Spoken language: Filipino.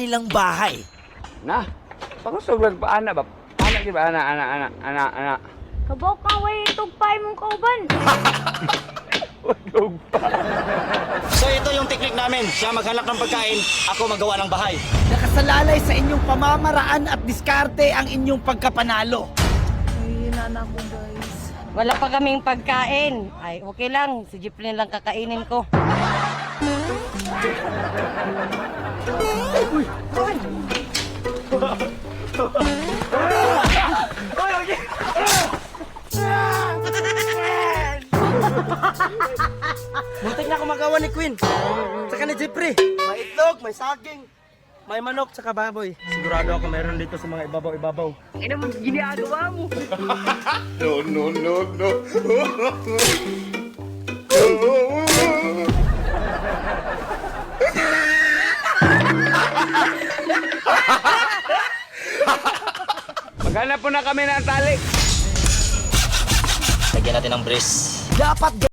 kanilang bahay. Na, pangusog pa ana ba? Ana di ba ana. Kabaw ka, way tugpay mong kauban. Wag pa. So ito yung teknik namin. Siya maghanap ng pagkain, ako magawa ng bahay. Nakasalalay sa inyong pamamaraan at diskarte ang inyong pagkapanalo. Hihina na ako, guys. Wala pa kaming pagkain. Ay, okay lang. Si Jeep lang kakainin ko. Muntik na ako magawa ni Queen. Saka ni Jeffrey. May itlog, may saging, may manok, saka baboy. Sigurado ako meron dito sa mga ibabaw-ibabaw. Ano mo ginagawa mo? No. Maghanap po na kami ng tali. Lagyan natin ng brace. Dapat